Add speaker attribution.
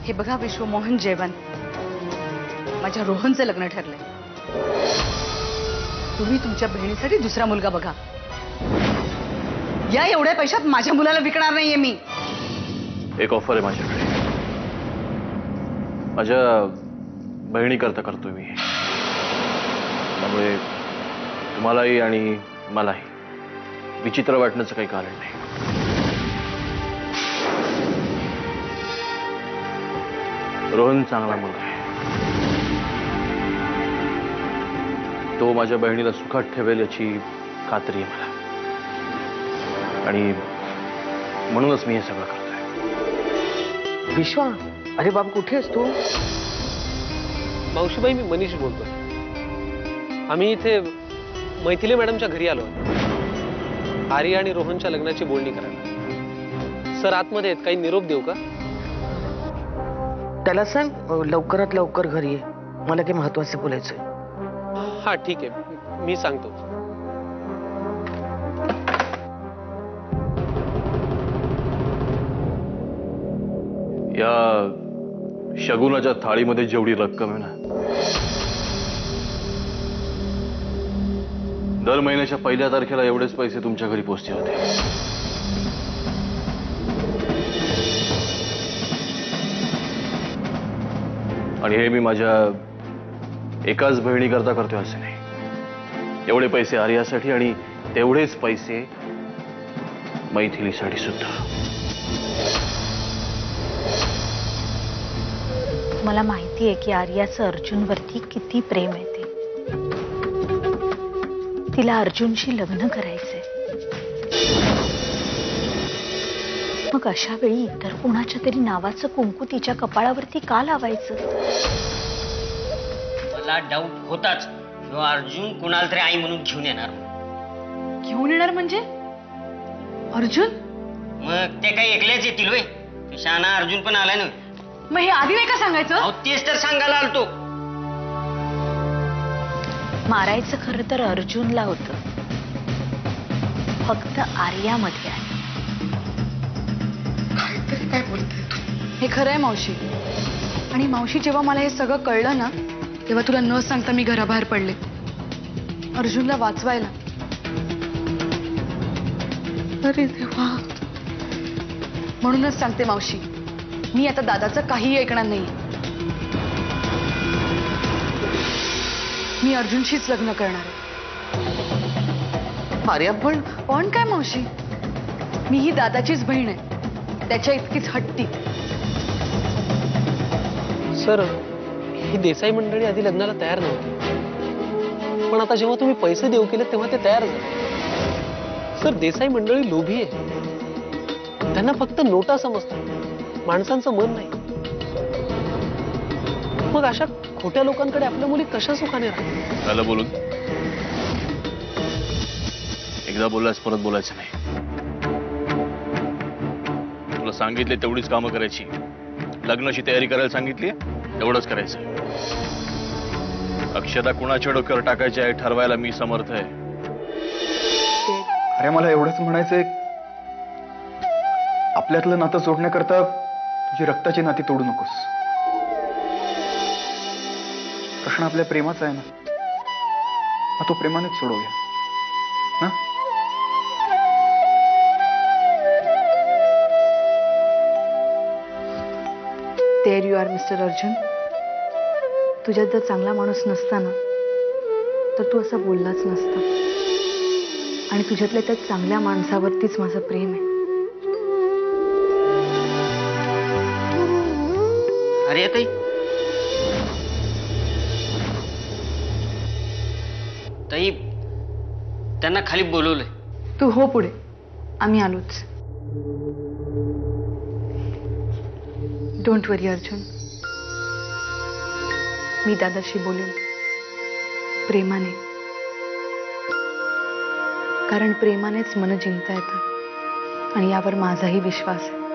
Speaker 1: हे बघा विश्वमोहन जयवंत, माझ्या रोहनचं लग्न ठरलंय. तुम्ही तुमच्या बहिणीसाठी दुसरा मुलगा बघा. या एवढ्या पैशात माझ्या मुलाला विकणार नाहीये मी.
Speaker 2: एक ऑफर आहे माझ्याकडे. माझ्या बहिणीकरता करतोय मी. त्यामुळे तुम्हालाही आणि मलाही विचित्र वाटण्याचं काही कारण नाही. रोहन चांगला मुलगा आहे. तो माझ्या बहिणीला सुखात ठेवेल याची खात्री आहे मला. आणि म्हणूनच मी हे सगळं करतोय.
Speaker 3: विश्वा, अरे बाबा कुठे आहेस तू?
Speaker 4: मावशीबाई, मी मनीष बोलतोय. आम्ही इथे मैथिली मॅडमच्या घरी आलो. आर्या आणि रोहनच्या लग्नाची बोलणी करायला. सर आतमध्ये आहेत, काही निरोप देऊ का?
Speaker 3: त्याला सांग लवकरात लवकर घरी ये, मला काही महत्वाचं बोलायचंय.
Speaker 4: हा ठीक आहे, मी सांगतो.
Speaker 2: या शगुनाच्या थाळीमध्ये जेवढी रक्कम आहे ना, दर महिन्याच्या पहिल्या तारखेला एवढेच पैसे तुमच्या घरी पोहोचले होते. आणि हे मी माझ्या एकाच बहिणीकरता करतोय असे नाही. एवढे पैसे आर्यासाठी आणि तेवढेच पैसे मैथिलीसाठी सुद्धा.
Speaker 5: मला माहिती आहे की आर्याचं अर्जुनवरती किती प्रेम आहे. तिला अर्जुनशी लग्न करायचंय. मग अशा वेळी इतर कोणाच्या तरी नावाचं कुंकू तिच्या कपाळावरती का लावायचं?
Speaker 6: मला डाऊट होताच, जो अर्जुन कुणाला तरी आई म्हणून घेऊन येणार.
Speaker 1: घेऊन येणार म्हणजे? अर्जुन?
Speaker 6: मग ते काही एकल्याच येतील होय? शहाणा अर्जुन पण आलाय ना.
Speaker 1: मग हे आधी नाही का सांगायचं?
Speaker 6: अहो तेच तर सांगायला आलतो.
Speaker 5: मारायचं खरं तर अर्जुनला होतं, फक्त आर्यामध्ये आहे.
Speaker 1: काय बोलते तू? हे खरं आहे मावशी. आणि मावशी, जेव्हा मला हे सगळं कळलं ना, तेव्हा तुला न सांगता मी घराबाहेर पडले अर्जुनला वाचवायला. अरे देवा. म्हणूनच सांगते मावशी, मी आता दादाचं काहीही ऐकणार नाही. मी अर्जुनशीच लग्न करणार आहे.
Speaker 3: आर्या
Speaker 1: पण काय मावशी, मी ही दादाचीच बहीण आहे, त्याच्या इतकीच हट्टी.
Speaker 4: सर, ही देसाई मंडळी आधी लग्नाला तयार नव्हती, पण आता जेव्हा तुम्ही पैसे देऊ केले तेव्हा ते तयार झाले. सर, देसाई मंडळी लोभी आहे. त्यांना फक्त नोटा समजतात, माणसांचं मन नाही. मग अशा खोट्या लोकांकडे आपल्या मुली कशा सुखाने राहतात?
Speaker 2: झालं बोलून. एकदा बोललास परत बोलायचं नाही. तुला सांगितले तेवढीच कामं करायची. लग्नाची तयारी करायला सांगितली तेवढंच करायचं. अक्षता कुणाच्या डोक्यावर टाकायची आहे ठरवायला मी समर्थ आहे.
Speaker 7: अरे मला एवढंच म्हणायचंय, आपल्यातलं नातं जोडण्याकरता तुझी रक्ताची नाती तोडू नकोस. प्रश्न आपल्या प्रेमाचा आहे ना, मग तो प्रेमानेच सोडवूया ना.
Speaker 1: There you are mister Arjun. तुझ्यात जर चांगला माणूस नसता ना, तर तू असं बोललाच नसता. आणि तुझ्यातल्या त्या चांगल्या माणसावरतीच माझं प्रेम आहे.
Speaker 6: अरे ताई, ताई त्यांना खाली बोलवलंय.
Speaker 1: तू हो पुढे, आम्ही आलोच. डोंट वरी अर्जुन, मी दादाशी बोलेन प्रेमाने. कारण प्रेमानेच मन जिंकता येतं आणि यावर माझाही विश्वास आहे.